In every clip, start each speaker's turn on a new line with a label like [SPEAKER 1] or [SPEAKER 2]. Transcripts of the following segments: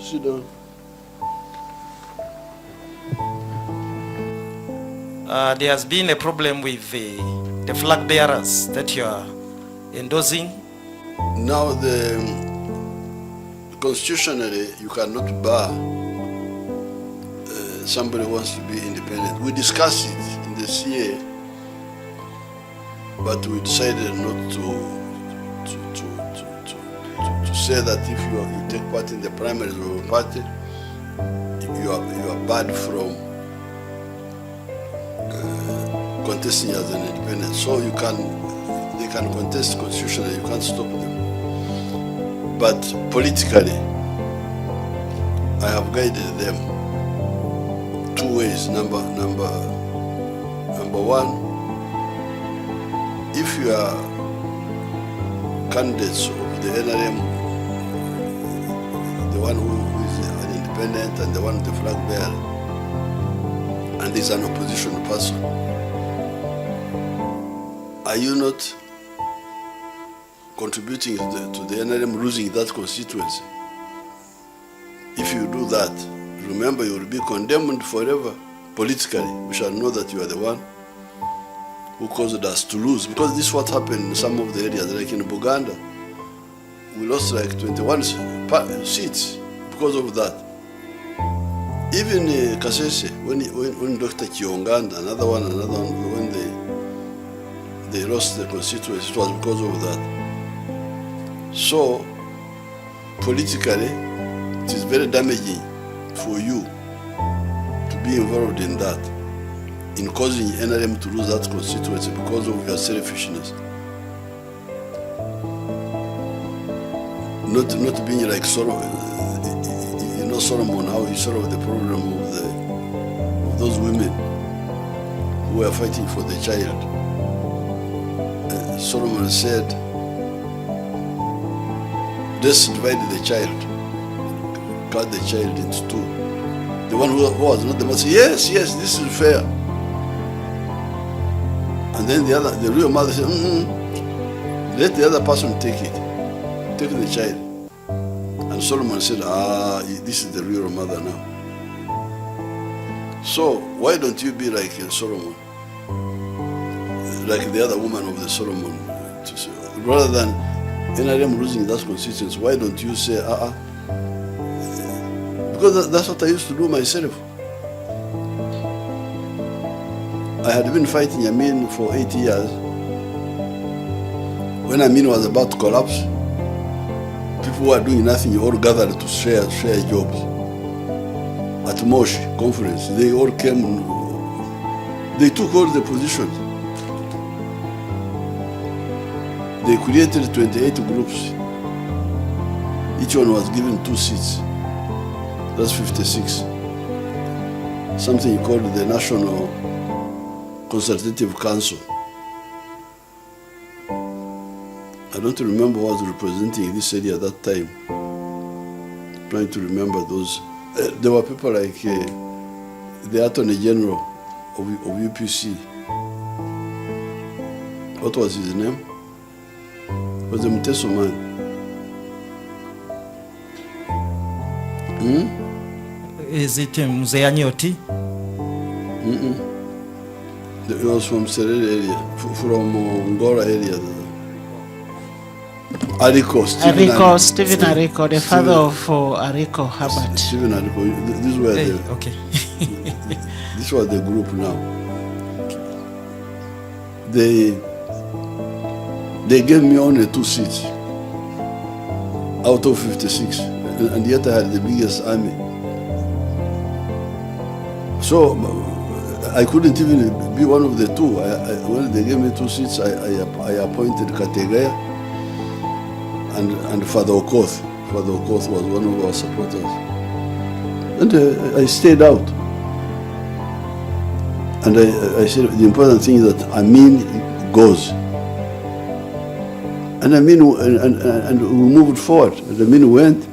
[SPEAKER 1] Sit down.
[SPEAKER 2] There has been a problem with the flag bearers that you are endorsing.
[SPEAKER 1] Now, constitutionally, you cannot bar somebody who wants to be independent. We discussed it in the CA, but we decided not to say that if you take part in the primaries of a party, you are barred from contesting as an independent. So they can contest constitutionally, you can't stop them. But politically, I have guided them two ways. Number one, if you are candidates of the NRM, the one who is an independent and the one with the flag bearer, and is an opposition person, are you not contributing to the NRM losing that constituency? If you do that, remember you will be condemned forever politically. We shall know that you are the one who caused us to lose, because this is what happened in some of the areas, like in Uganda. We lost like 21 seats because of that. Even Kasese, when Dr. Kionganda, another one, when they lost the constituency, it was because of that. So, politically, it is very damaging for you to be involved in that, in causing NRM to lose that constituency because of your selfishness. Not being like Solomon, Solomon, how he solved the problem of those women who were fighting for the child. Solomon said, let's divide the child, cut the child into two. The one who was not the mother said, yes, this is fair. And then the real mother said, let the other person take it, take the child. And Solomon said, this is the real mother now. So why don't you be like Solomon? Like the other woman of the Solomon, rather than NRM losing that constituency, why don't you say, because that's what I used to do myself. I had been fighting Amin for 8 years. When Amin was about to collapse, people who were doing nothing all gathered to share jobs. At Moshi conference, they all came, they took all the positions. They created 28 groups. Each one was given 2 seats. That's 56. Something called the National Consultative Council. I don't remember who was representing this area at that time. Trying to remember those. There were people like the Attorney General of UPC. What was his name? It was a Mteso man.
[SPEAKER 2] Is it Mzeyanyoti?
[SPEAKER 1] It was from Serere area, from Ngora area.
[SPEAKER 3] Stephen Ariko, the father of Ariko Herbert.
[SPEAKER 1] Stephen Ariko, these were
[SPEAKER 2] okay.
[SPEAKER 1] This was the group now. They gave me only 2 seats out of 56, and yet I had the biggest army. So I couldn't even be one of the two. When they gave me 2 seats, I appointed Kategaya and Father Okoth. Father Okoth was one of our supporters. And I stayed out. And I said the important thing is that Amin goes. And Amin, and we moved forward. And Amin went.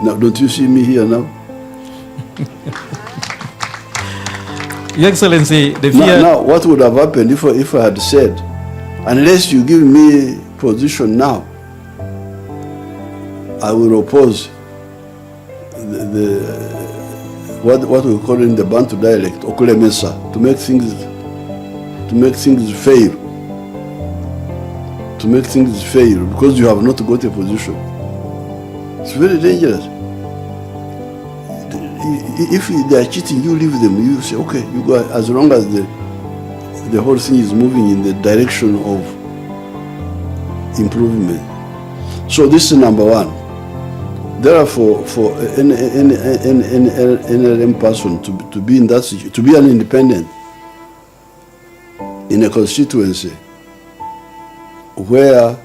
[SPEAKER 1] Now, don't you see me here now?
[SPEAKER 2] Your Excellency,
[SPEAKER 1] now, what would have happened if I had said, unless you give me position now, I will oppose what we call in the Bantu dialect, okulemesa, to make things fair. To make things fair, because you have not got a position. It's very dangerous. If they are cheating, you leave them. You say, okay, you go, as long as the whole thing is moving in the direction of improvement. So this is number one. Therefore, for any NLM person to be in that situation, to be an independent in a constituency where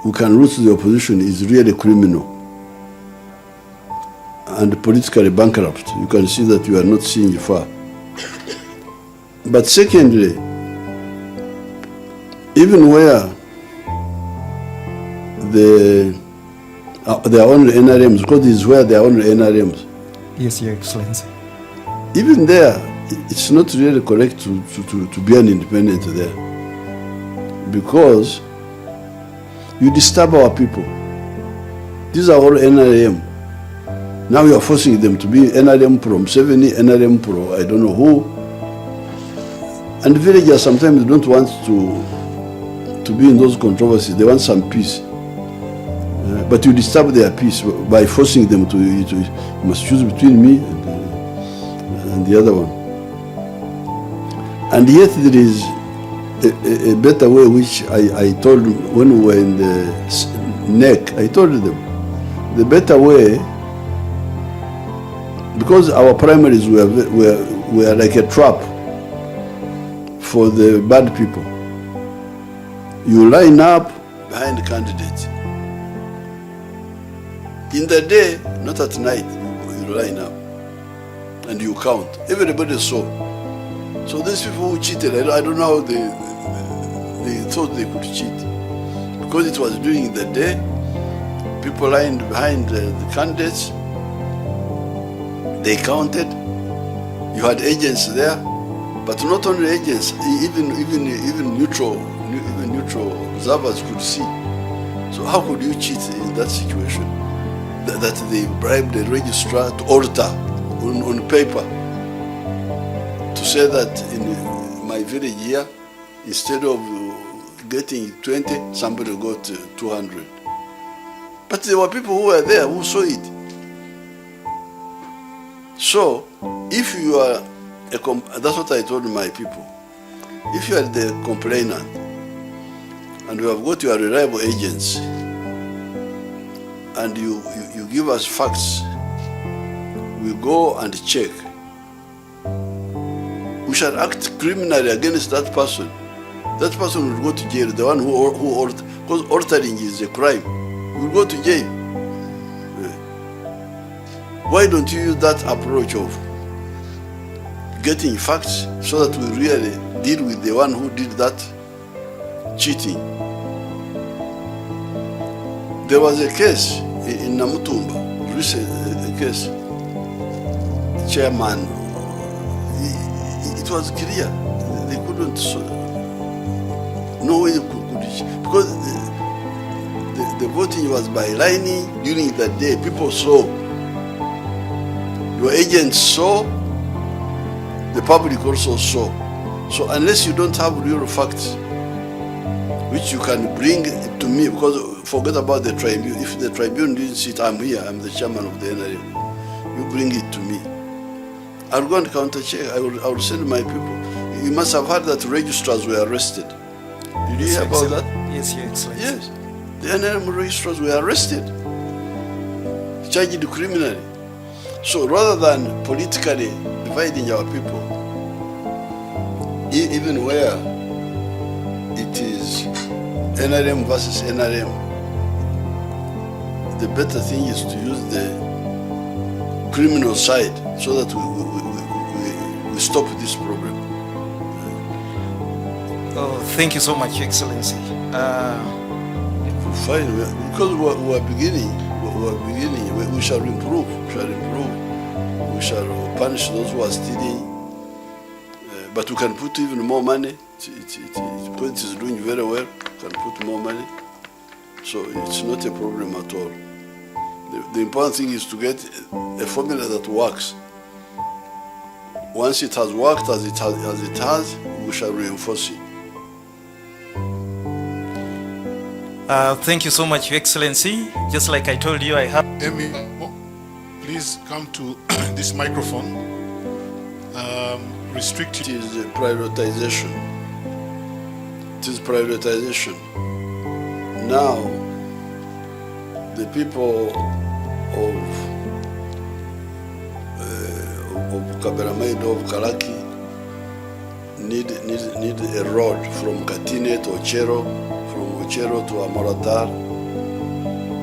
[SPEAKER 1] we can root the opposition is really criminal and politically bankrupt. You can see that you are not seeing far. But secondly, even where they are only NRMs, because this is where they are only NRMs.
[SPEAKER 2] Yes, Your Excellency.
[SPEAKER 1] Even there, it's not really correct to be an independent there, because you disturb our people. These are all NRM. Now you are forcing them to be NRM pro Museveni, NRM pro I don't know who. And the villagers sometimes don't want to be in those controversies. They want some peace. But you disturb their peace by forcing them to you must choose between me and the other one. And yet there is a better way, which I told when we were in the neck. I told them the better way, because our primaries were like a trap for the bad people. You line up behind the candidate. In the day, not at night, you line up and you count. Everybody saw. So these people who cheated, I don't know how they thought they could cheat. Because it was during the day, people lined behind the candidates, they counted. You had agents there, but not only agents, even neutral observers could see. So how could you cheat in that situation? That they bribed the registrar to alter on paper to say that in my village here, instead of getting 20, somebody got 200. But there were people who were there who saw it. So, if you are that's what I told my people. If you are the complainant and you have got your reliable agents and you give us facts, we go and check. We shall act criminally against that person. That person will go to jail. The one who because altering is a crime, will go to jail. Why don't you use that approach of getting facts so that we really deal with the one who did that cheating? There was a case in Namutumba, recent case, chairman, it was clear, they couldn't, no way could because the voting was by lining during the day. People saw, your agents saw, the public also saw. So unless you don't have real facts, which you can bring to me, because forget about the tribune. If the tribune didn't sit, I'm here, I'm the chairman of the NRM. You bring it to me. I'll go and counter check. I will send my people. You must have heard that registrars were arrested. Did you hear about that?
[SPEAKER 2] Yes, Your Excellency.
[SPEAKER 1] Yes. The NRM registrars were arrested, charged criminally. So rather than politically dividing our people, even where it is NRM versus NRM, the better thing is to use the criminal side so that we stop this problem.
[SPEAKER 2] Oh, thank you so much, Your Excellency.
[SPEAKER 1] Fine, because we are beginning, we shall improve, we shall punish those who are stealing, but we can put even more money. Because it is doing very well, we can put more money. So it's not a problem at all. The important thing is to get a formula that works. Once it has worked as it has, we shall reinforce it.
[SPEAKER 2] Thank you so much, Your Excellency. Just like I told you, I have...
[SPEAKER 4] Amy, please come to this microphone. Restricted.
[SPEAKER 1] It is prioritization. It is prioritization. Now, the people of Kaberamaido, of Kalaki, need a road from Katine to Ochero, from Ochero to Amaratar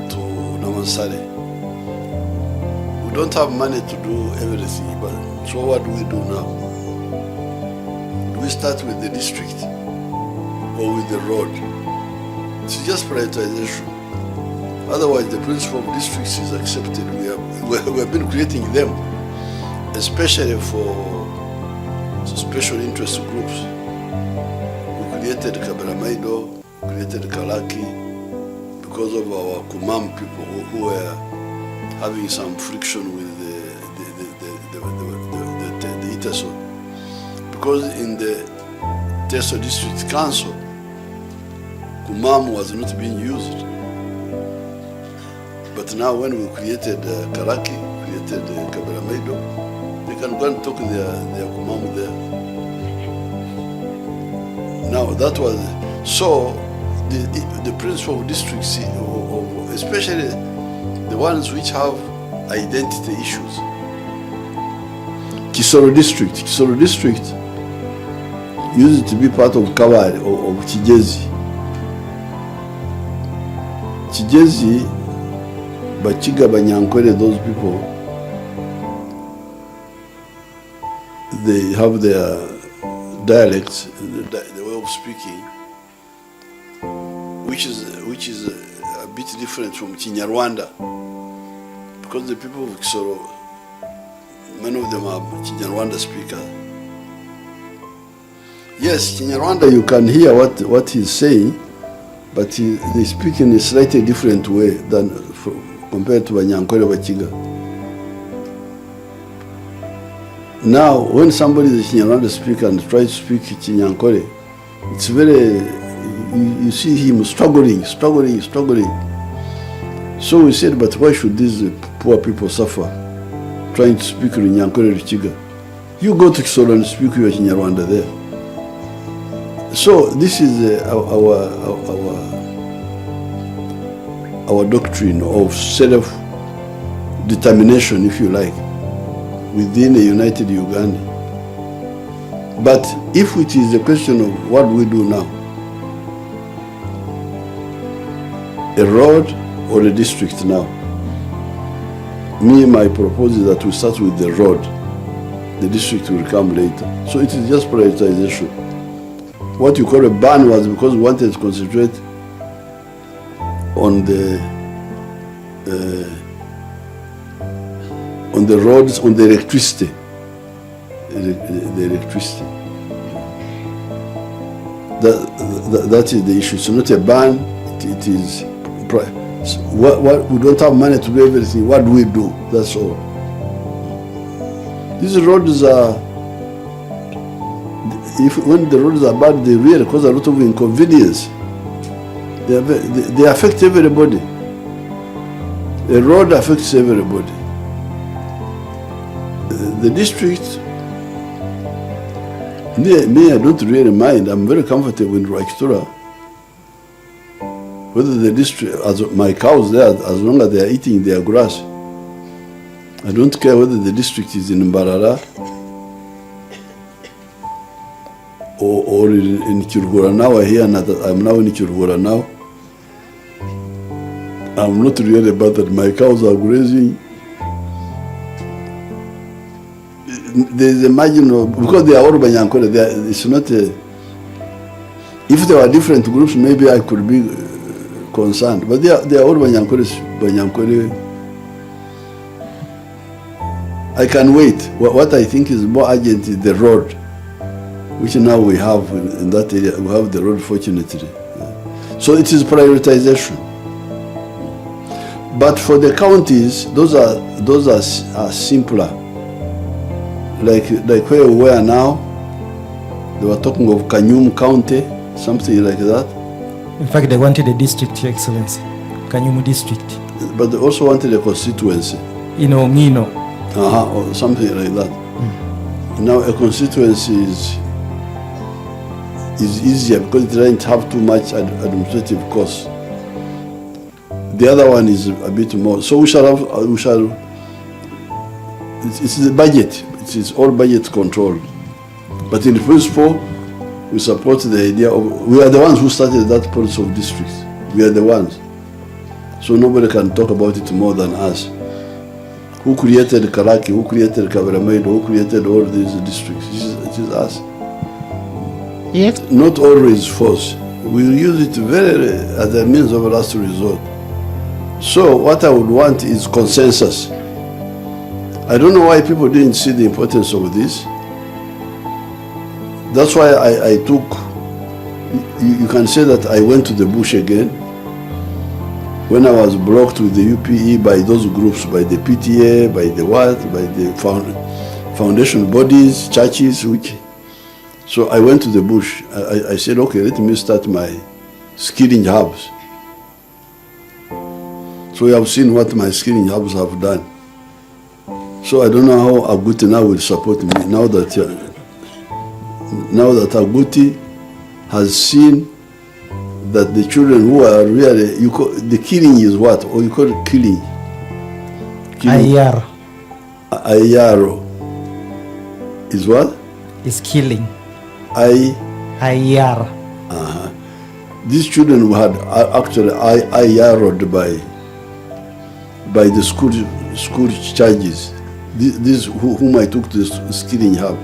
[SPEAKER 1] to Namansare. We don't have money to do everything, but so what do we do now? Do we start with the district or with the road? It's just prioritization. Otherwise, the principle of districts is accepted. We have been creating them, especially for special interest groups. We created Kaberamaido, created Kalaki, because of our Kumam people who were having some friction with the Iteso. Because in the Teso District Council, Kumam was not being used. But now when we created Kalaki, created Kaberamaido, they can go and talk their Kumam there. Now that was, so the principle of districts, especially the ones which have identity issues. Kisoro district used to be part of Kawari or of Chijezi. Bachiga, Banyankwere, those people, they have their dialects, the way of speaking, which is a bit different from Kinyarwanda, because the people of Kisoro, many of them are Kinyarwanda speakers. Yes, Kinyarwanda, you can hear what he's saying, but they speak in a slightly different way than compared to Banyankwere Bachiga. Now, when somebody is a Kinyarwanda speaker and tries to speak Kinyankore, it's very, you see him struggling. So we said, but why should these poor people suffer trying to speak Kinyankore Chiga? You go to Kisoro and speak your Kinyarwanda there. So this is our doctrine of self-determination, if you like, within a united Uganda. But if it is a question of what we do now, a road or a district now, my proposal is that we start with the road. The district will come later. So it is just prioritization. What you call a ban was because we wanted to concentrate on the roads, on the electricity. The electricity. That is the issue. It's not a ban. It is. What we don't have money to do everything. What do we do? That's all. These roads are. When the roads are bad, they really cause a lot of inconvenience. They affect everybody. The road affects everybody. The district, me, I don't really mind. I'm very comfortable in Rwakitura. Whether the district, as my cows there, as long as they are eating their grass, I don't care whether the district is in Mbarara or in Kirugora now. I'm now in Kirugora now. I'm not really bad that my cows are grazing. There's a margin of, because they are all Banyankore, it's not a, if there were different groups, maybe I could be concerned. But they are all Banyankore. I can wait. What I think is more urgent is the road, which now we have in that area. We have the road, fortunately. So it is prioritization. But for the counties, those are simpler. Like where we are now, they were talking of Kanyum County, something like that.
[SPEAKER 2] In fact, they wanted a district, Your Excellency, Kanyumu district.
[SPEAKER 1] But they also wanted a constituency.
[SPEAKER 2] Mino.
[SPEAKER 1] Or something like that. Now a constituency is easier because it doesn't have too much administrative costs. The other one is a bit more. So it's the budget. It is all budget controlled. But in principle, we support the idea of, we are the ones who started that policy of districts. We are the ones. So nobody can talk about it more than us. Who created Karaki, who created Kabaramaido, who created all these districts? It is us.
[SPEAKER 3] Yes.
[SPEAKER 1] Not always force. We use it as a means of last resort. So what I would want is consensus. I don't know why people didn't see the importance of this. That's why I took, you can say that I went to the bush again when I was blocked with the UPE by those groups, by the PTA, by the what, by the foundation bodies, churches, so I went to the bush. I said, okay, let me start my skilling hubs. So you have seen what my skilling hubs have done. So I don't know how Aguti now will support me, now that Aguti has seen that the children who are really, the killing is what? Or you call it killing?
[SPEAKER 2] Ayaro.
[SPEAKER 1] Ayaro. Is what?
[SPEAKER 2] Is killing.
[SPEAKER 1] Ayaro. These children who had actually ayaroed by the school charges. These whom I took to the skilling hub.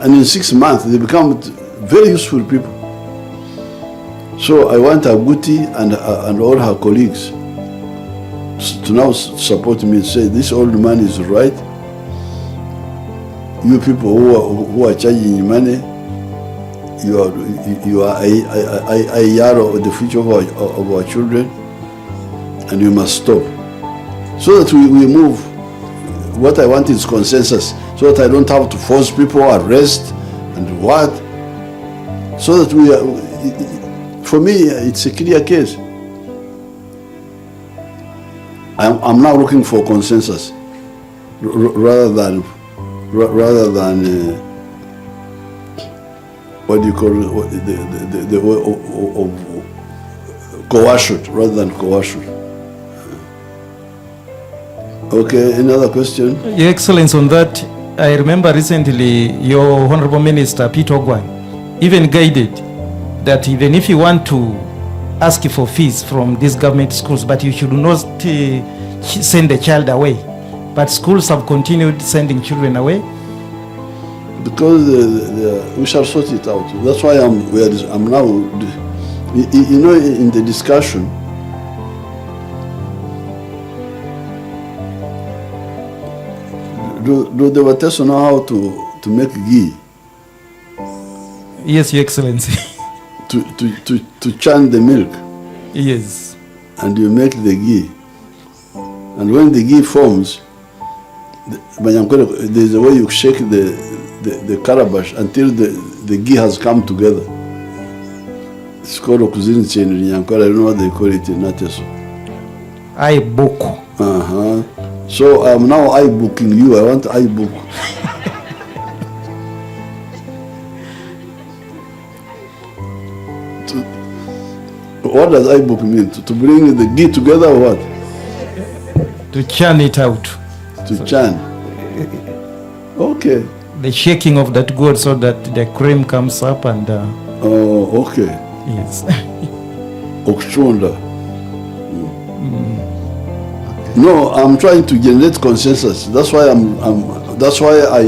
[SPEAKER 1] And in 6 months, they become very useful people. So I want Aguti and all her colleagues to now support me and say, this old man is right. You people who are charging money, you are a yaro of the future of our children, and you must stop. So that we move. What I want is consensus, so that I don't have to force people, arrest, and what. So that for me, it's a clear case. I'm now looking for consensus rather than what do you call it, the way of coercion rather than coercion. Okay, another question?
[SPEAKER 2] Your Excellency, on that, I remember recently your Honorable Minister, Peter Ogwan, even guided that even if you want to ask for fees from these government schools, but you should not send the child away. But schools have continued sending children away?
[SPEAKER 1] Because we shall sort it out. That's why I'm now, you know, in the discussion, do the Waters know how to make ghee?
[SPEAKER 2] Yes, Your Excellency.
[SPEAKER 1] To churn the milk.
[SPEAKER 2] Yes.
[SPEAKER 1] And you make the ghee. And when the ghee forms, there's a way you shake the calabash until the ghee has come together. It's called a cuisine chain in Nyankore. I don't know what they call it in Nateso.
[SPEAKER 2] I book.
[SPEAKER 1] So I'm now booking you. I want book. What does book mean? To bring the ghee together or what?
[SPEAKER 2] To churn it out.
[SPEAKER 1] To churn. Okay.
[SPEAKER 2] The shaking of that gourd so that the cream comes up and...
[SPEAKER 1] Oh, okay.
[SPEAKER 2] Yes.
[SPEAKER 1] Okshonda. No, I'm trying to generate consensus. That's why that's why I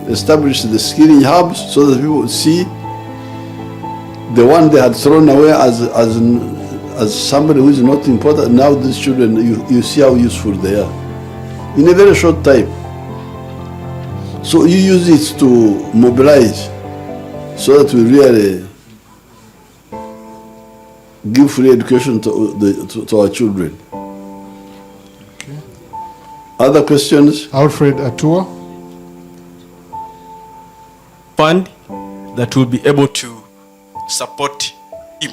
[SPEAKER 1] established the skilling hubs, so that people see the one they had thrown away as somebody who is not important. Now these children, you see how useful they are in a very short time. So you use it to mobilize, so that we really give free education to our children. Other questions?
[SPEAKER 4] Alfred Atua.
[SPEAKER 5] Fund that will be able to support him,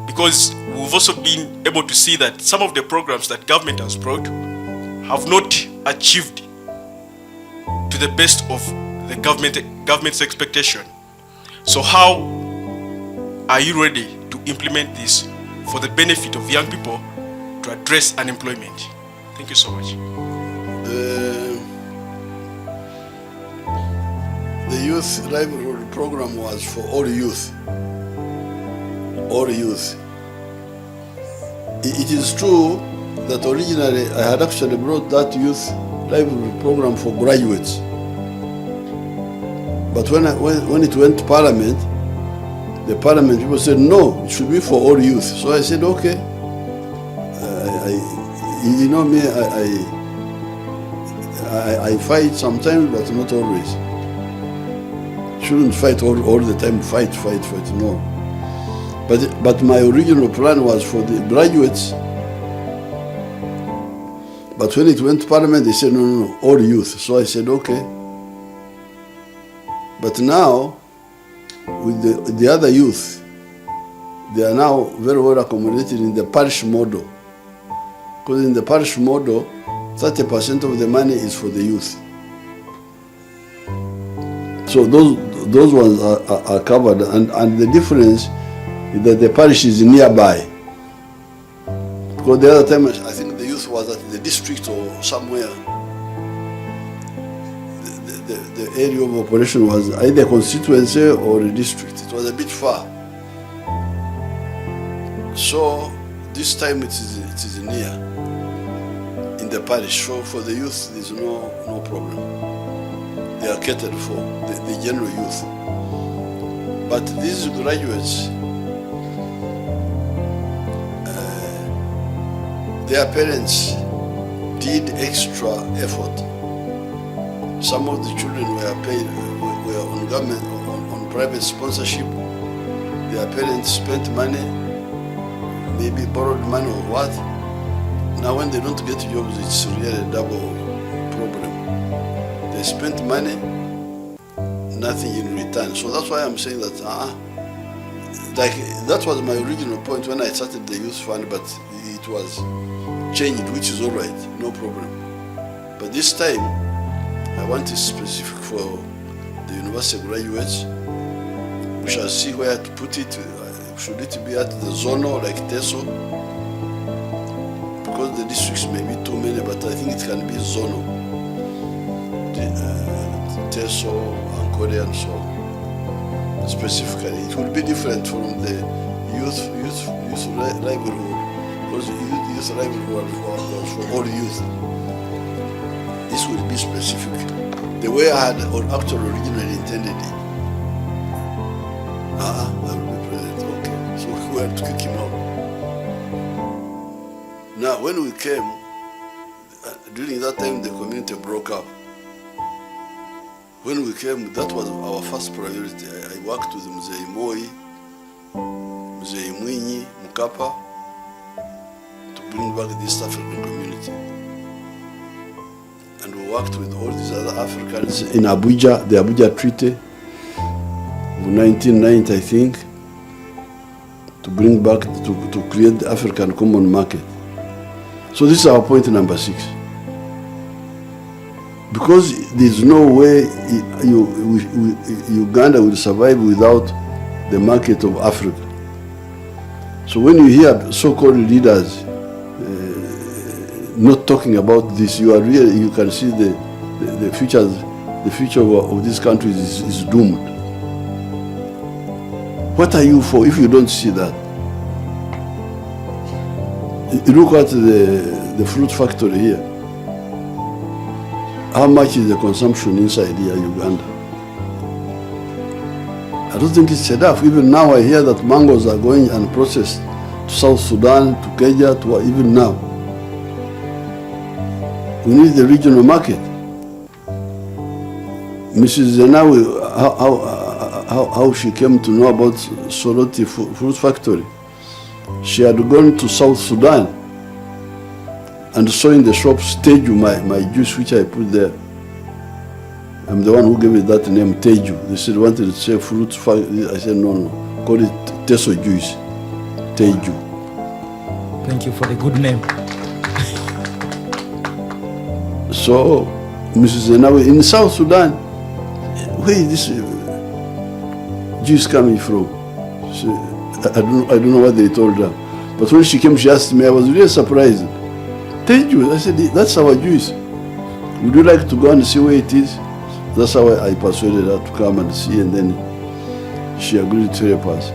[SPEAKER 5] because we've also been able to see that some of the programs that government has brought have not achieved to the best of the government's expectation. So how are you ready to implement this for the benefit of young people to address unemployment? Thank you so much.
[SPEAKER 1] The youth livelihood program was for all youth. All youth. It is true that originally I had actually brought that youth livelihood program for graduates. But when it went to Parliament, the Parliament people said no, it should be for all youth. So I said okay. You know me, I fight sometimes, but not always. Shouldn't fight all the time. Fight. No. But my original plan was for the graduates. But when it went to Parliament, they said no, all youth. So I said okay. But now, with the other youth, they are now very well accommodated in the parish model. Because in the parish model, 30% of the money is for the youth. So those ones are covered, and the difference is that the parish is nearby. Because the other time, I think the youth was at the district or somewhere. The area of operation was either constituency or a district. It was a bit far. So this time it is near in the parish. So for the youth, there's no problem. They are catered for, the general youth. But these graduates, their parents did extra effort. Some of the children were on government, on private sponsorship. Their parents spent money, maybe borrowed money or what. Now when they don't get jobs, it's really a double problem. They spent money, nothing in return. So that's why I'm saying that, that was my original point when I started the youth fund, but it was changed, which is all right, no problem. But this time, I want it specific for the university graduates. We shall see where to put it. Should it be at the zonal like TESO? Because the districts may be too many, but I think it can be zonal. TESO, Ankole, and so on. Specifically, it will be different from the youth livelihood, because youth livelihood was for all youth. This will be specific, the way I had actually originally intended it. I will be president, okay. So we had to kick him out. Now, when we came, during that time the community broke up. When we came, that was our first priority. I worked with Mzee Moi, Mzee Mwinyi, Mkapa, to bring back the East African community. And we worked with all these other Africans in Abuja, the Abuja Treaty of 1990, I think, to bring back, to create the African Common Market. So this is our point number 6. Because there's no way Uganda will survive without the market of Africa. So when you hear so-called leaders not talking about this, you can see the future of this country is doomed. What are you for if you don't see that? You look at the fruit factory here. How much is the consumption inside here, Uganda? I don't think it's enough. Even now I hear that mangoes are going unprocessed to South Sudan, to Kenya, to even now. We need the regional market. Mrs. Zenawi, how she came to know about Soroti fruit factory. She had gone to South Sudan and saw in the shop Teju, my juice which I put there. I'm the one who gave it that name, Teju. They said wanted to say fruit. I said no, call it Teso juice, Teju.
[SPEAKER 2] Thank you for the good name.
[SPEAKER 1] So, Mrs. Zenawi, in South Sudan, where is this juice coming from? She, I don't know what they told her. But when she came, she asked me, I was really surprised. Teju, I said, that's our juice. Would you like to go and see where it is? That's how I persuaded her to come and see, and then she agreed to help us.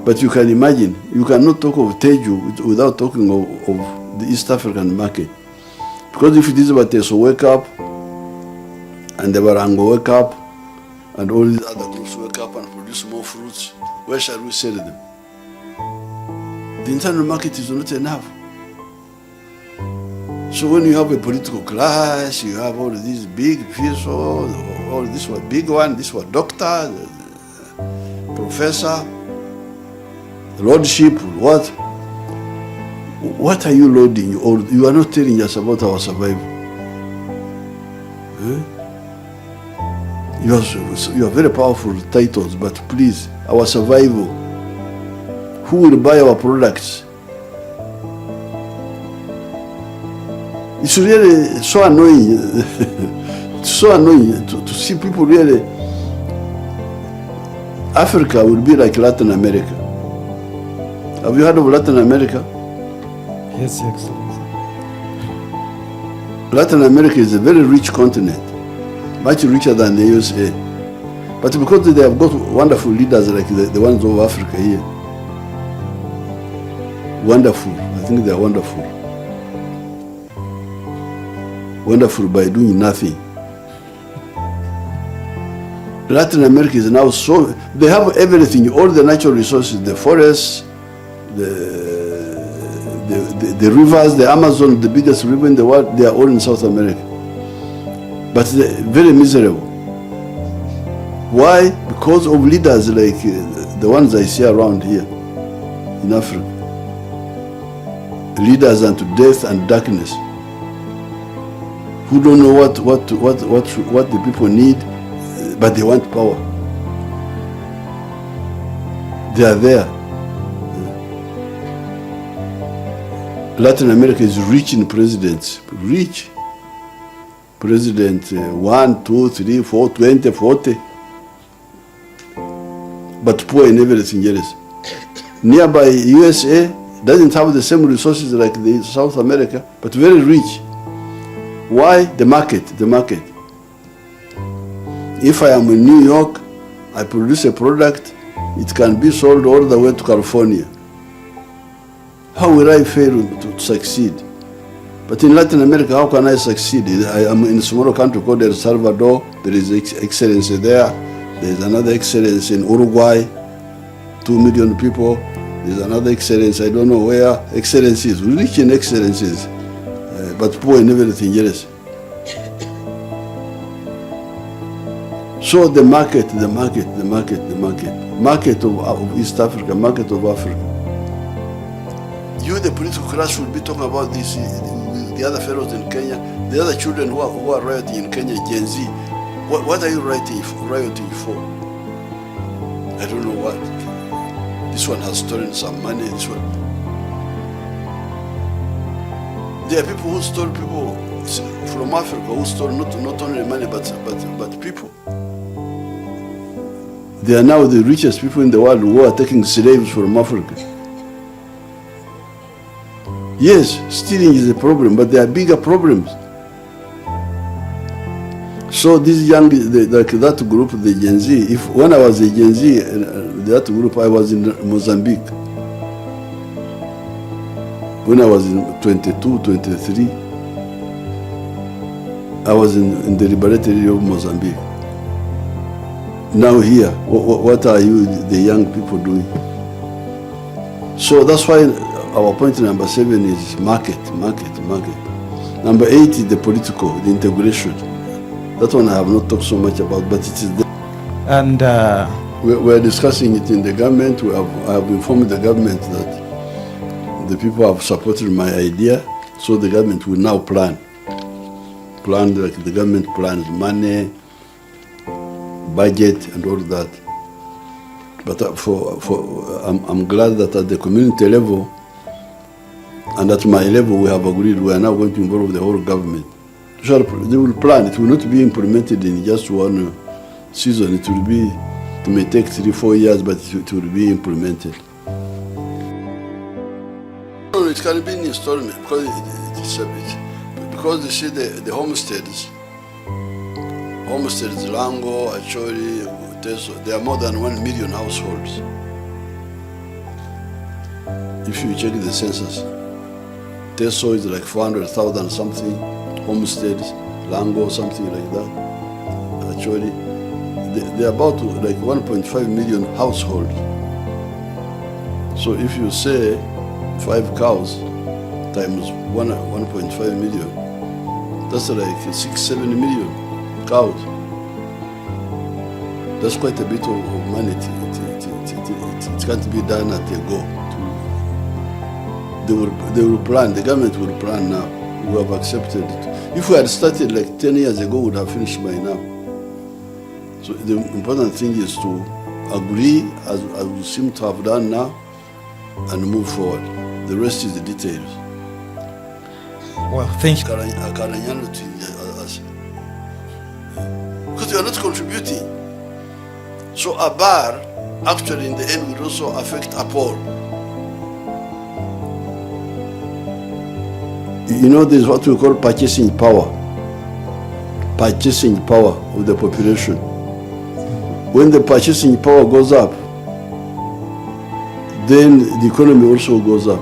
[SPEAKER 1] But you can imagine, you cannot talk of Teju without talking of the East African market. Because if it is about Teso wake up, and the Barango wake up, and all these other groups wake up and produce more fruits, where shall we sell them? The internal market is not enough. So when you have a political class, you have all these big people, all this was big one, this was doctor, professor, lordship, what? What are you loading? Or you are not telling us about our survival. You are very powerful titles, but please, our survival. Who will buy our products? It's really so annoying. It's so annoying to see people really. Africa will be like Latin America. Have you heard of Latin America?
[SPEAKER 2] Yes, Excellency.
[SPEAKER 1] Latin America is a very rich continent, much richer than the USA. But because they have got wonderful leaders like the ones of Africa here, wonderful, I think they are wonderful. Wonderful by doing nothing. Latin America is now so, they have everything, all the natural resources, the forests, the rivers, the Amazon, the biggest river in the world, they are all in South America. But they're very miserable. Why? Because of leaders like the ones I see around here in Africa. Leaders unto death and darkness, who don't know what the people need, but they want power. They are there. Latin America is rich in presidents, rich. President 1, 2, 3, 4, 20, 40. But poor in everything else. Nearby USA doesn't have the same resources like the South America, but very rich. Why? The market, the market. If I am in New York, I produce a product, it can be sold all the way to California. How will I fail to succeed? But in Latin America, how can I succeed? I am in a small country called El Salvador. There is excellence there. There is another excellence in Uruguay, 2 million people. There is another excellence, I don't know where. Excellencies, rich in excellencies, but poor in everything else. So the market of East Africa, market of Africa. You, the political class, should be talking about this with the other fellows in Kenya, the other children who are rioting in Kenya, Gen Z. What are you rioting for? I don't know what. This one has stolen some money, this one. There are people who stole people from Africa, who stole not only money, but people. They are now the richest people in the world who are taking slaves from Africa. Yes, stealing is a problem, but there are bigger problems. So this young, like that group, the Gen Z, when I was a Gen Z, that group, I was in Mozambique. When I was in 22, 23, I was in the liberated area of Mozambique. Now here, what are you, the young people, doing? So that's why our point number 7 is market. Number 8 is the political, the integration. That one I have not talked so much about, but it is there.
[SPEAKER 2] And
[SPEAKER 1] we are discussing it in the government. I have informed the government that the people have supported my idea. So the government will now plan like the government plans money, budget, and all that. But I'm glad that at the community level and at my level we have agreed we are now going to involve the whole government. They will plan. It will not be implemented in just one season. It will be, it may take 3-4 years, but it will be implemented. No, it can be in installment because you see the homesteads, Lango, Acholi, Teso, there are more than 1 million households. If you check the census, Teso is like 400,000 something, homesteads, Lango, something like that. Actually, they're about like 1.5 million households. So if you say 5 cows times 1.5 million, that's like 6-7 million cows. That's quite a bit of money. It can't be done at a go. They will plan, the government will plan now. We have accepted it. If we had started like 10 years ago, we would have finished by now. So the important thing is to agree, as we seem to have done now, and move forward. The rest is the details.
[SPEAKER 2] Well, thank you.
[SPEAKER 1] Because you are not contributing. So a bar, actually in the end, will also affect a poor. You know, there's what we call purchasing power. Purchasing power of the population. When the purchasing power goes up, then the economy also goes up.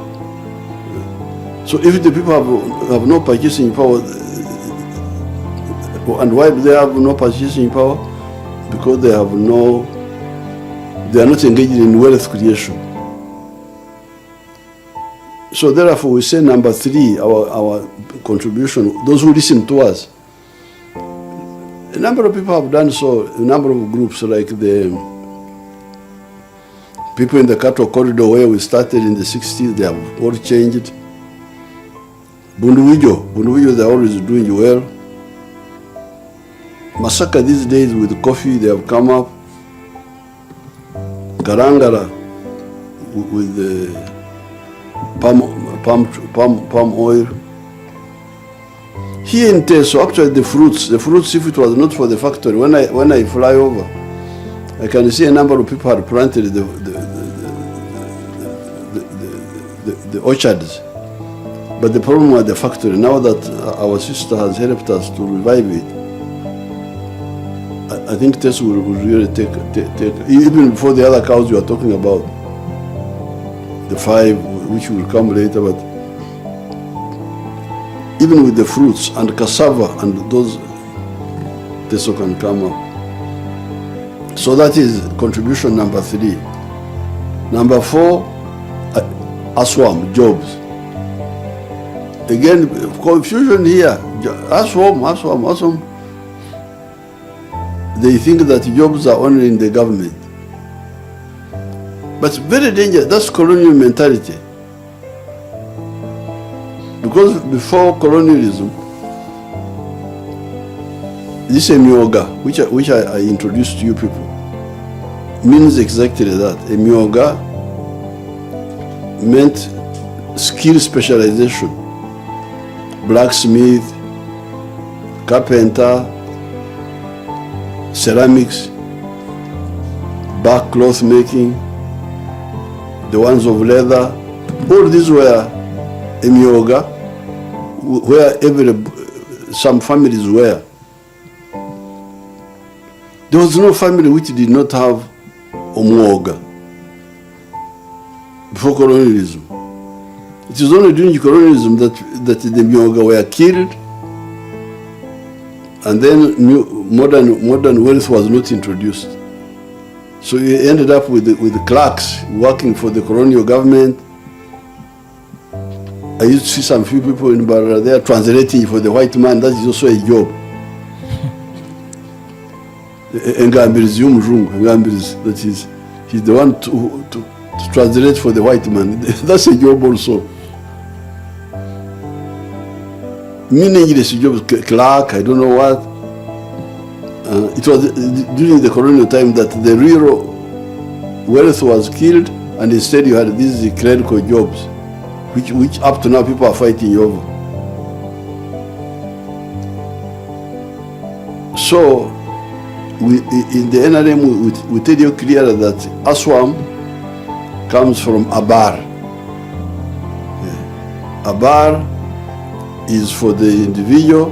[SPEAKER 1] So if the people have no purchasing power, and why do they have no purchasing power? Because they are not engaged in wealth creation. So therefore we say number 3, our contribution, those who listen to us. A number of people have done so, a number of groups like the people in the cattle corridor where we started in the 60s, they have all changed. Bunduwijo, they're always doing well. Masaka these days with coffee, they have come up. Garangara with the palm oil. Here in Teso, actually the fruits, if it was not for the factory, when I fly over, I can see a number of people had planted the orchards. But the problem was the factory. Now that our sister has helped us to revive it, I think Teso will really take, even before the other cows you are talking about, the 5, which will come later, but even with the fruits and cassava and those, Teso can come up. So that is contribution number 3. Number 4, ASWAM, jobs. Again, confusion here. ASWAM. They think that jobs are only in the government. But very dangerous, that's colonial mentality. Because before colonialism, this emyoga, which I introduced to you people, means exactly that. Emyoga meant skill specialization. Blacksmith, carpenter, ceramics, back cloth making, the ones of leather, all these were emyoga, where some families were. There was no family which did not have omwoga before colonialism. It is only during colonialism that the myoga were killed, and then modern wealth was not introduced. So you ended up with the clerks working for the colonial government. I used to see some few people in Barra there translating for the white man. That is also a job. Engambirizi umuzungu, Engambirizi, that is, he's the one to translate for the white man. That's a job also. meaningless jobs, clerk, I don't know what. It was during the colonial time that the real wealth was killed, and instead you had these clerical jobs, which up to now people are fighting over. So, in the NRM, we tell you clearly that Aswam comes from Abar. Yeah. Abar is for the individual,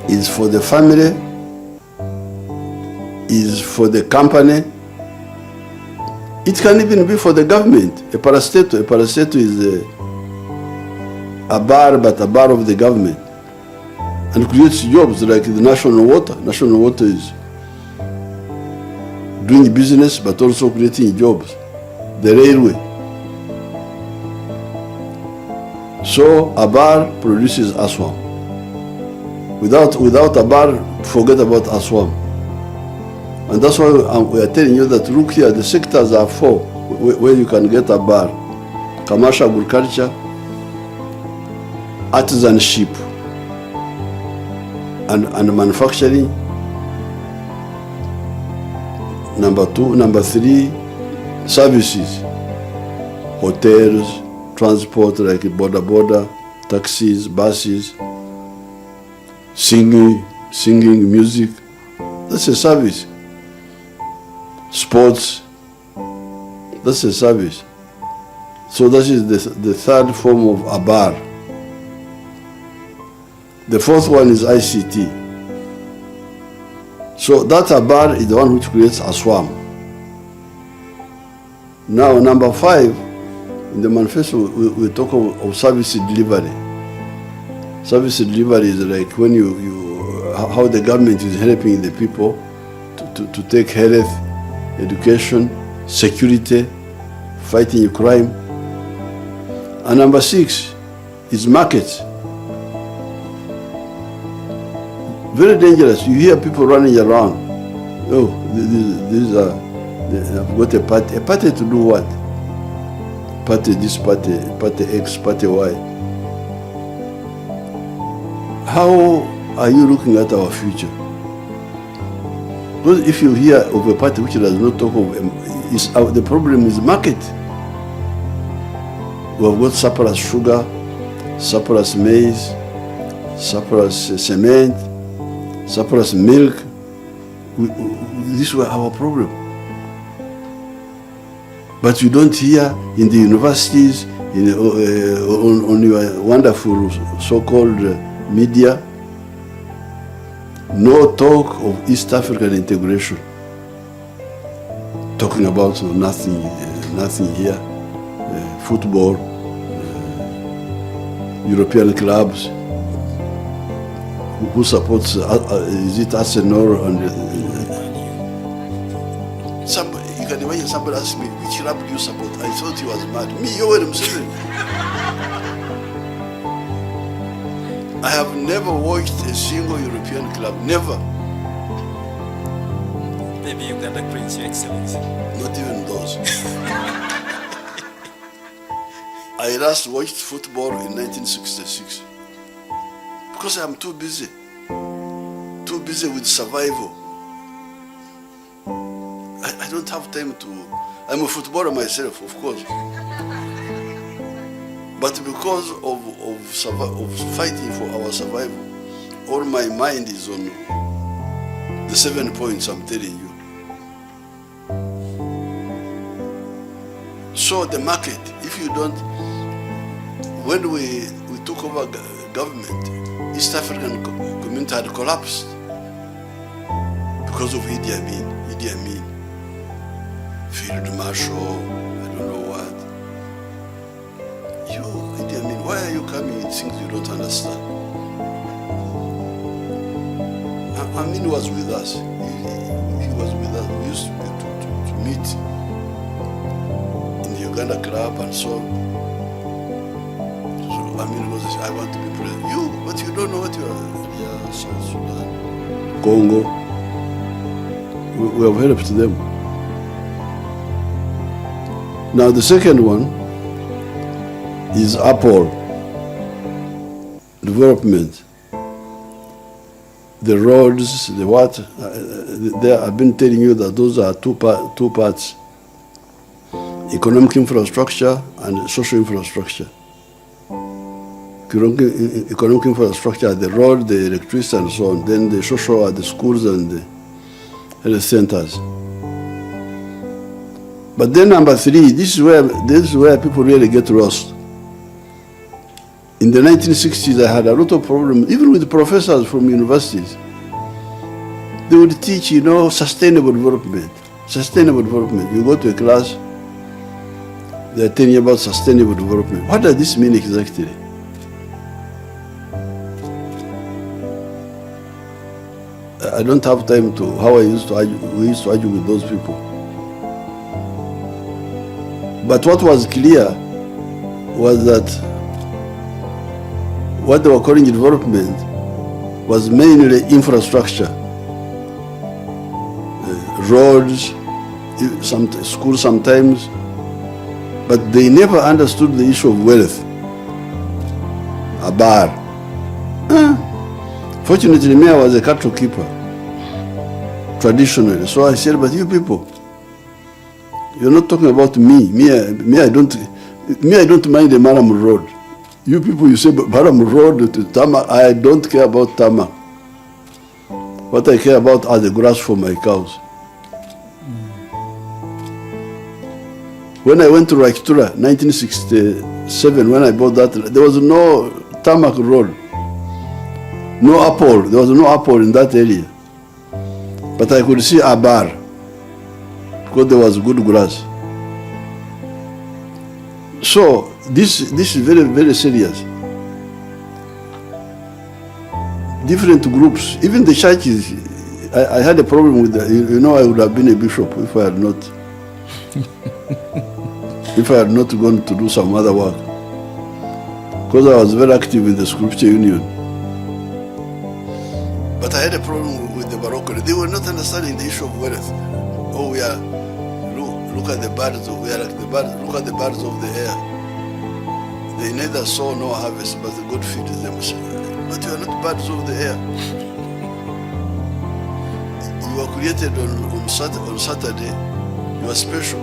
[SPEAKER 1] is for the family, is for the company. It can even be for the government. A parastato is a bar, but a bar of the government, and creates jobs like the national water. National water is doing business, but also creating jobs. The railway. So Abar produces Aswam. Without Abar, forget about Aswam. And that's why we are telling you that look here, the sectors are four where you can get Abar: commercial agriculture, artisanship, and manufacturing. Number two, number three, services, hotels, transport like border, taxis, buses, singing, music. That's a service. Sports, that's a service. So that is the third form of Abar. The fourth one is ICT. So that Abar is the one which creates Aswam. Now number 5, in the manifesto we talk of service delivery. Service delivery is like when how the government is helping the people to take health, education, security, fighting crime. And number 6 is markets. Very dangerous. You hear people running around. Oh, these are, I've got a party. A party to do what? Party this, party X, party Y. How are you looking at our future? Because if you hear of a party which does not talk of, the problem is market. We have got surplus sugar, surplus maize, surplus cement, surplus milk. This was our problem. But you don't hear in the universities, on your wonderful so-called media, no talk of East African integration. Talking about nothing here. Football, European clubs. Who supports? Is it Arsenal? And somebody, you can imagine somebody asked me, which club do you support? I thought he was mad. Me, Museveni. I have never watched a single European club. Never.
[SPEAKER 6] Maybe Uganda Prince, Your Excellency.
[SPEAKER 1] Not even those. I last watched football in 1966 because I'm too busy with survival. I don't have time to. I'm a footballer myself, of course, but because of fighting for our survival, all my mind is on the 7 points I'm telling you. So the market, if you don't, when we took over government, East African community had collapsed because of Idi Amin, Field Marshal, I don't know what. You, Idi Amin, why are you coming with things you don't understand? Amin was with us. He was with us. We used to meet in the Uganda club and so on. So Amin was, I want to be president. You, but you don't know what you are. Yeah, South Sudan, Congo. We have helped them. Now the second one is Apple. development, the roads, the what, I've been telling you that those are two parts, economic infrastructure and social infrastructure. Economic infrastructure, the road, the electricity and so on. Then the social are the schools and the health centers. But then number three, this is where people really get lost. In the 1960s, I had a lot of problems, even with professors from universities. They would teach, sustainable development. Sustainable development. You go to a class, they're telling you about sustainable development. What does this mean exactly? I don't have time to, we used to argue with those people. But what was clear was that what they were calling development was mainly infrastructure. Roads, some schools sometimes, but they never understood the issue of wealth. A bar. Fortunately, me, I was a cattle keeper, traditionally. So I said, but you people, you're not talking about me. Me, I don't mind the Maram Road. You people, you say Maram Road to Tamak. I don't care about Tamak. What I care about are the grass for my cows. When I went to Rakitura, 1967, when I bought that, there was no Tamak road. No apple. There was no apple in that area. But I could see a bar because there was good grass. So this is very, very serious. Different groups, even the churches. I had a problem with that. I would have been a bishop if I had not gone to do some other work. Because I was very active in the Scripture Union. But I had a problem with the Morocco. They were not understanding the issue of wealth. Oh, we are, look at the birds, we are like the birds, look at the birds of the air. They neither sow nor harvest, but the God feeds them. But you are not birds of the air. You were created on Saturday. You are special.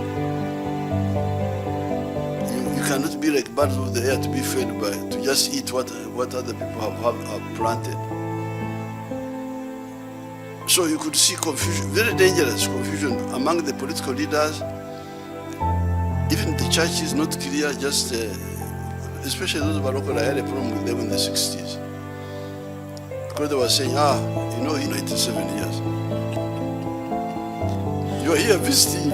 [SPEAKER 1] You cannot be like birds of the air to be fed by, to just eat what other people have planted. So you could see confusion, very dangerous confusion among the political leaders. Even the church is not clear, just especially those Morocco. I had a problem with them in the 60s. Because they were saying, in 87 years. You are here visiting.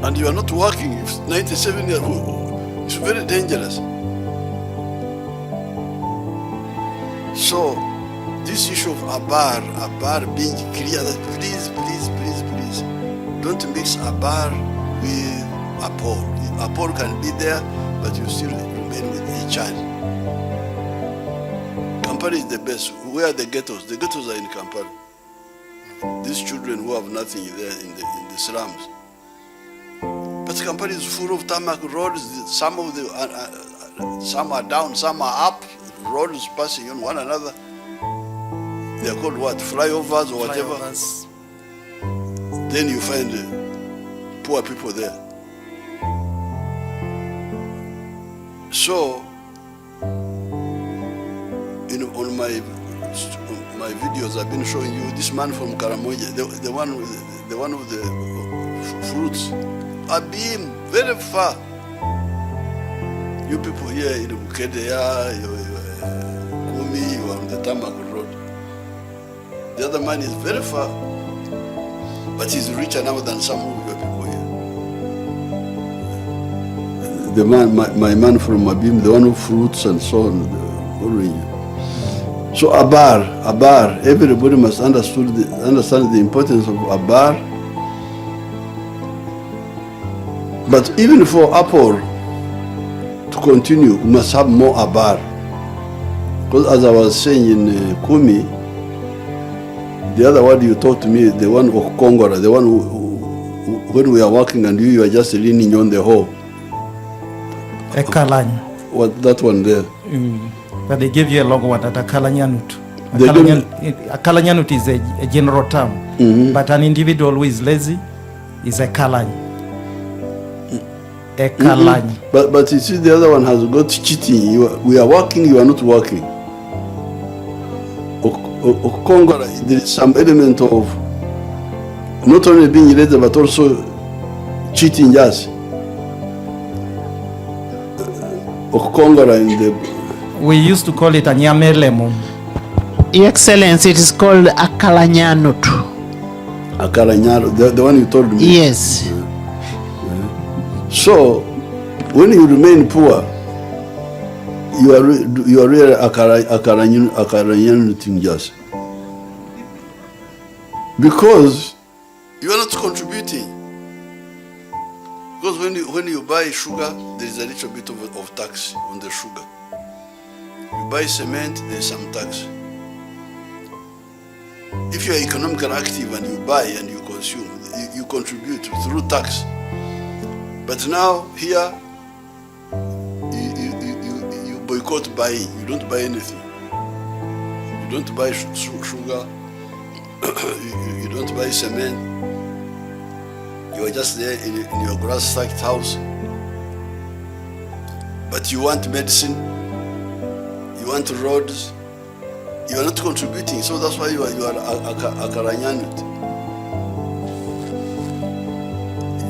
[SPEAKER 1] And you are not working. 97 years, it's very dangerous. So, this issue of a bar being clear that please, don't mix a bar with a pole. A pole can be there, but you still remain with each other. Kampala is the best. Where are the ghettos? The ghettos are in Kampala. These children who have nothing there in the slums. But Kampala is full of tarmac roads. Some are down, some are up. Roads passing on one another. They are called what? Flyovers or whatever.
[SPEAKER 6] Flyovers.
[SPEAKER 1] Then you find poor people there. So, on my videos, I've been showing you this man from Karamoja, the one with the fruits, a beam very far. You people here in Bukedea, Kumi, you are on the Tamak Road. The other man is very far, but he's richer now than some of your people here. The man, my man from Mabim, the one who fruits and so on, the orange. So a bar, everybody must understand the importance of a bar. But even for Apple to continue, we must have more a bar. Because as I was saying in Kumi, the other word you taught me, the one of Congo, the one who when we are working and you are just leaning on the hoe.
[SPEAKER 2] A Kalanya.
[SPEAKER 1] What, that one there?
[SPEAKER 2] But they give you a longer one at a Kalanyanut. A Kalanyanut is a general term, but an individual who is lazy is a Kalanya. A Kalanya.
[SPEAKER 1] But you see, the other one has got cheating. We are working, you are not working. Congo, there is some element of not only being lazy but also cheating just. Congo in the...
[SPEAKER 2] We used to call it a Nyamelemo.
[SPEAKER 3] Your Excellency, it is called a Kalanyanut.
[SPEAKER 1] A Kalanyano, the one you told me?
[SPEAKER 3] Yes.
[SPEAKER 1] So, when you remain poor, you are really a Kalanyano thing just. Because you are not contributing. Because when you buy sugar, there is a little bit of tax on the sugar. You buy cement, there is some tax. If you are economically active and you buy and you consume, you contribute through tax. But now here, you boycott buying. You don't buy anything. You don't buy sugar. You don't buy cement. You are just there in your grass-stacked house. But you want medicine. You want roads. You are not contributing, so that's why you are a Kalanyanut.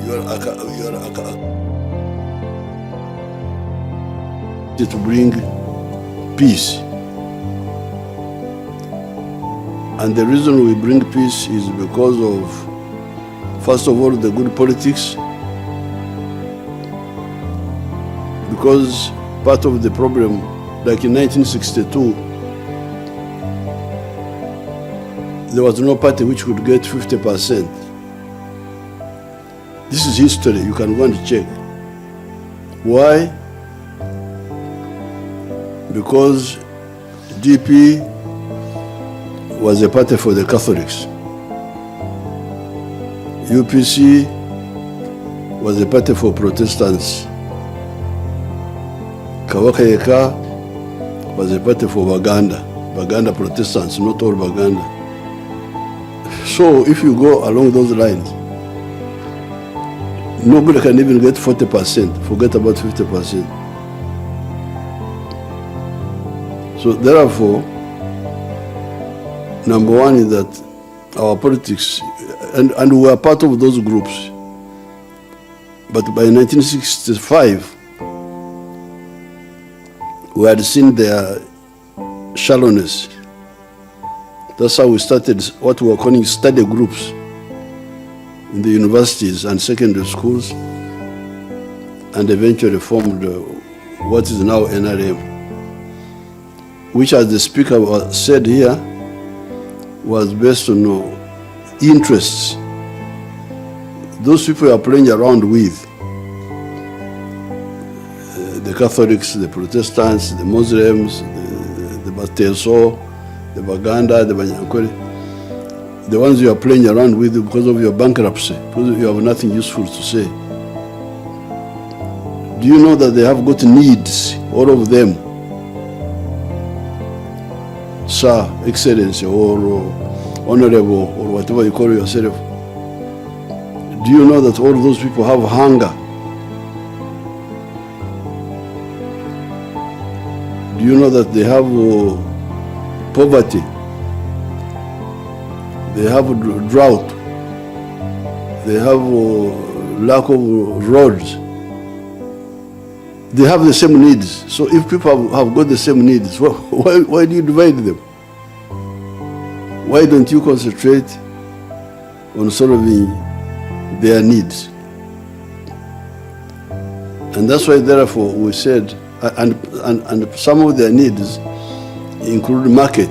[SPEAKER 1] You are to bring peace. And the reason we bring peace is because of, first of all, the good politics. Because part of the problem, like in 1962, there was no party which could get 50%. This is history, you can go and check. Why? Because DP was a party for the Catholics. UPC was a party for Protestants. Kawakayeka was a party for Baganda Protestants, not all Baganda. So if you go along those lines, nobody can even get 40%, forget about 50%. So therefore, number one is that our politics, and we are part of those groups. But by 1965, we had seen their shallowness. That's how we started what we were calling study groups in the universities and secondary schools, and eventually formed what is now NRM, which, as the speaker said here, was based on interests. Those people you are playing around with, the Catholics, the Protestants, the Muslims, the Bateso, the Baganda, the Banyankore, the ones you are playing around with because of your bankruptcy, because you have nothing useful to say. Do you know that they have got needs, all of them? Sir, Excellency, or Honorable, or whatever you call yourself. Do you know that all those people have hunger? Do you know that they have poverty? They have drought. They have lack of roads. They have the same needs. So if people have got the same needs, why do you divide them? Why don't you concentrate on solving their needs? And that's why, therefore, we said, and some of their needs include market.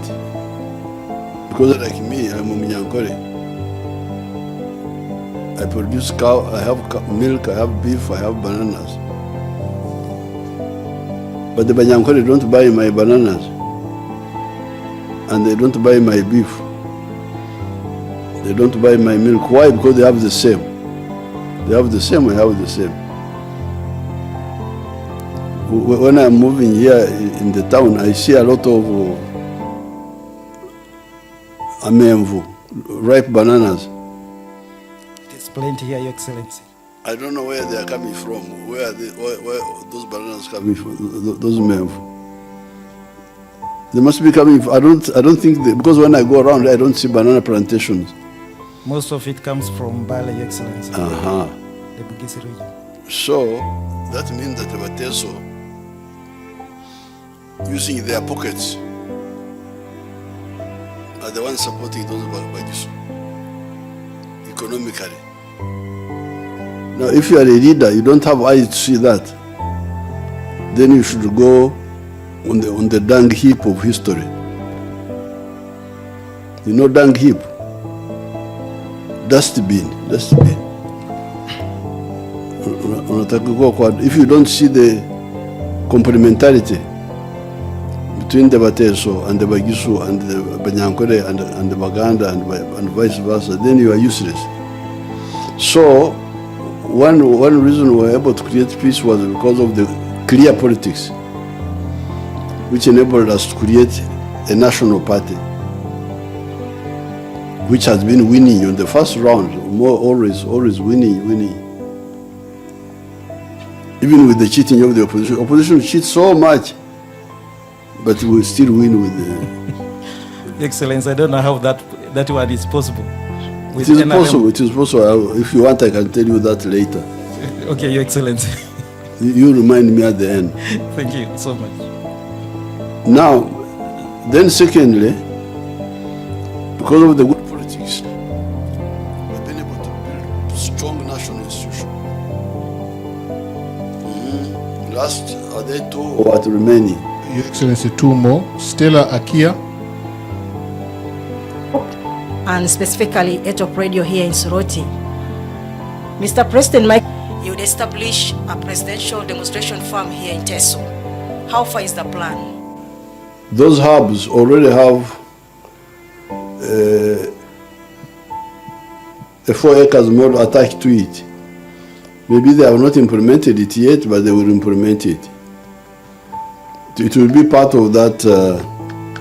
[SPEAKER 1] Because like me, I'm a Munyankore. I produce cow, I have milk, I have beef, I have bananas. But the Banyankore don't buy my bananas. And they don't buy my beef. They don't buy my milk. Why? Because they have the same. They have the same, I have the same. when I'm moving here in the town, I see a lot of amenvu, ripe bananas.
[SPEAKER 2] It's plenty here, Your Excellency.
[SPEAKER 1] I don't know where they are coming from. Where those bananas coming from? Those amenvu. They must be coming. I don't think because when I go around, I don't see banana plantations.
[SPEAKER 2] Most of it comes from Bale, Your Excellency.
[SPEAKER 1] Uh-huh.
[SPEAKER 2] The Bugisi region.
[SPEAKER 1] So that means that the Bateso, using their pockets, are the ones supporting those Bagisu economically. Now, if you are a leader, you don't have eyes to see that, then you should go on the dung heap of history. You know dung heap? Dustbin. If you don't see the complementarity between the Bateso and the Bagisu and the Banyankore and the Baganda and vice versa, then you are useless. So one reason we were able to create peace was because of the clear politics, which enabled us to create a national party, which has been winning on the first round, always winning. Even with the cheating of the opposition. Opposition cheats so much, but we still win with the...
[SPEAKER 2] Excellency, I don't know how that one is possible.
[SPEAKER 1] It is possible. If you want, I can tell you that later.
[SPEAKER 2] Okay, Your Excellency.
[SPEAKER 1] You remind me at the end.
[SPEAKER 2] Thank you so much.
[SPEAKER 1] Now, then secondly, because of the good politics, we've been able to build strong national institutions. Last, are there two or what remaining?
[SPEAKER 4] Your Excellency, two more. Stella Akia.
[SPEAKER 7] And specifically at Top Radio here in Soroti. Mr. President Mike, you would establish a presidential demonstration farm here in Teso. How far is the plan?
[SPEAKER 1] Those hubs already have a 4 acres model attached to it. Maybe they have not implemented it yet, but they will implement it. It will be part of that.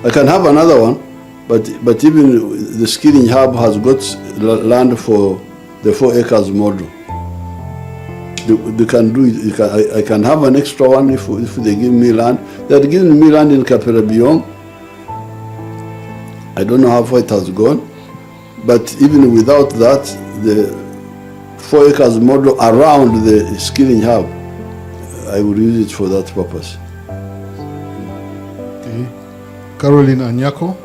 [SPEAKER 1] I can have another one, but even the skilling hub has got land for the 4 acres model. They can do it. I can have an extra one if they give me land. They are giving me land in Kaperabiong. I don't know how far it has gone, but even without that, the 4 acres model around the skilling hub, I will use it for that purpose.
[SPEAKER 4] Okay. Caroline Anyako.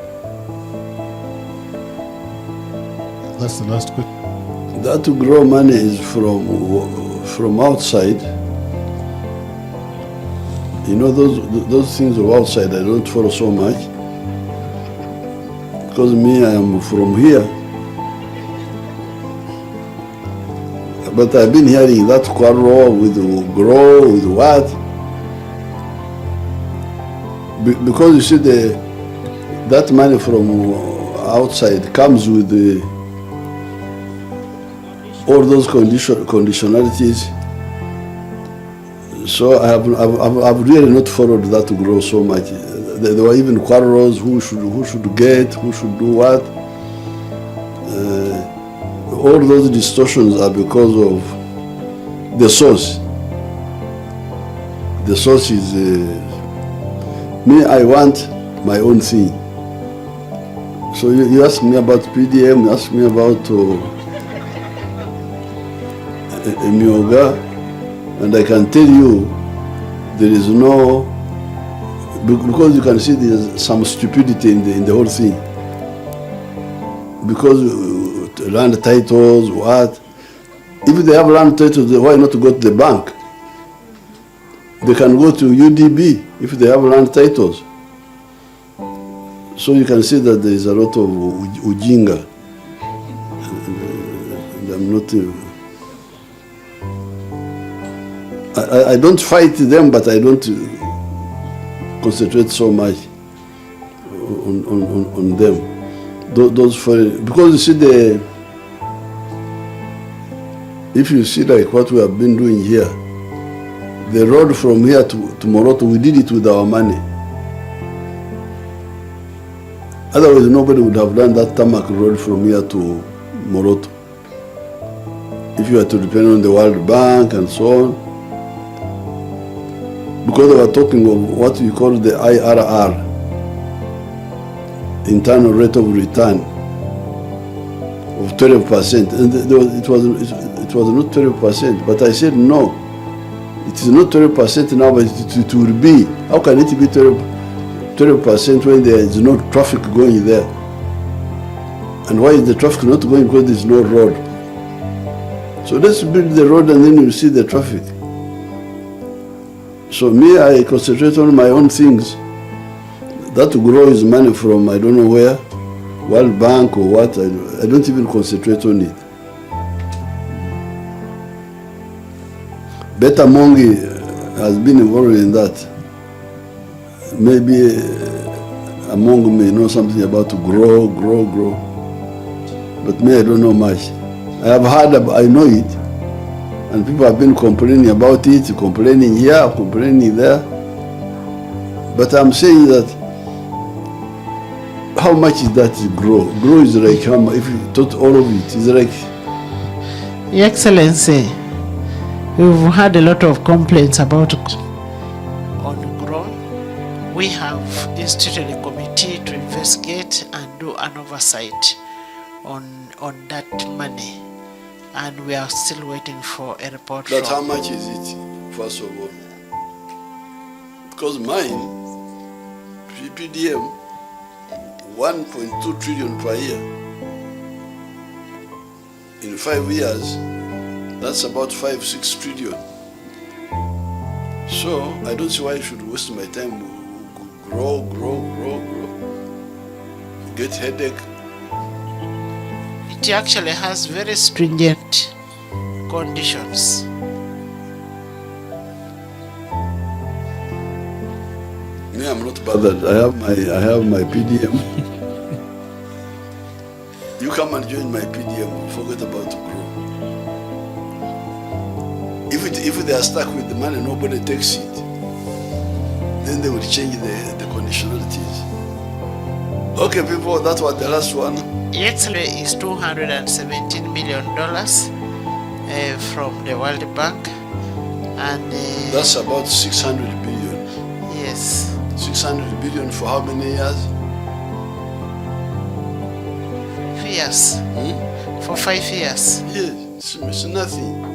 [SPEAKER 4] That's the last question.
[SPEAKER 1] That to grow money is from outside. You know, those things of outside I don't follow so much, because me, I am from here. But I've been hearing that quarrel with grow, with what? Because you see, that money from outside comes with all those conditionalities. So I've really not followed that to grow so much. There were even quarrels, who should get, who should do what. All those distortions are because of the source. The source is me. I want my own thing. So you ask me about PDM, you ask me about Myoga, and I can tell you there is no, because you can see there's some stupidity in the whole thing. Because land titles, what? If they have land titles, why not go to the bank? They can go to UDB if they have land titles. So you can see that there is a lot of ujinga. I'm not. I don't fight them, but I don't concentrate so much on them. Those because you see if you see like what we have been doing here, The road from here to Moroto, we did it with our money. Otherwise, nobody would have done that tarmac road from here to Moroto. If you had to depend on the World Bank and so on. Because they were talking of what we call the IRR, internal rate of return, of 12%. And it was not 12%, but I said no. It is not 12% now, but it will be. How can it be 12% when there is no traffic going there? And why is the traffic not going? Because there is no road. So let's build the road and then you see the traffic. So me, I concentrate on my own things. That to grow is money from I don't know where, World Bank or what, I don't even concentrate on it. Beta Mongi has been involved in that. Maybe Mongi may know something about to grow. But me, I don't know much. I have heard, I know it. And people have been complaining about it, complaining here, complaining there. But I'm saying that, how much is that to grow? Grow is like, how much, if you thought all of it, is like...
[SPEAKER 3] Your Excellency, we've had a lot of complaints about on grow. We have instituted a committee to investigate and do an oversight on that money. And we are still waiting for a report.
[SPEAKER 1] But how much is it, first of all? Because mine, PDM, 1.2 trillion per year. In 5 years, that's about 5-6 trillion. So I don't see why I should waste my time. Grow. Get headache.
[SPEAKER 3] It actually has very stringent conditions.
[SPEAKER 1] Me, I'm not bothered. I have my PDM. You come and join my PDM. Forget about to grow. If they are stuck with the money, nobody takes it. Then they will change the conditionalities. Okay, people, that was the last one.
[SPEAKER 3] Actually, is $217 million from the World Bank, and
[SPEAKER 1] that's about 600 billion.
[SPEAKER 3] Yes.
[SPEAKER 1] 600 billion for how many years?
[SPEAKER 3] 5 years. For 5 years.
[SPEAKER 1] Yes, it's nothing.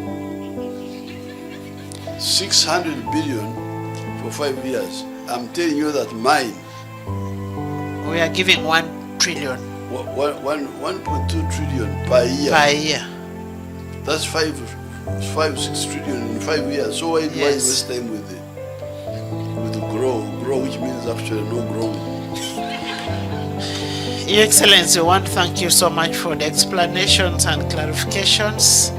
[SPEAKER 1] 600 billion for 5 years. I'm telling you that mine.
[SPEAKER 3] We are giving 1 trillion.
[SPEAKER 1] 1.2 trillion per year.
[SPEAKER 3] Per year.
[SPEAKER 1] That's 5-6 trillion in 5 years. So why waste time with the grow, which means actually no growing.
[SPEAKER 3] Your Excellency, I want to thank you so much for the explanations and clarifications.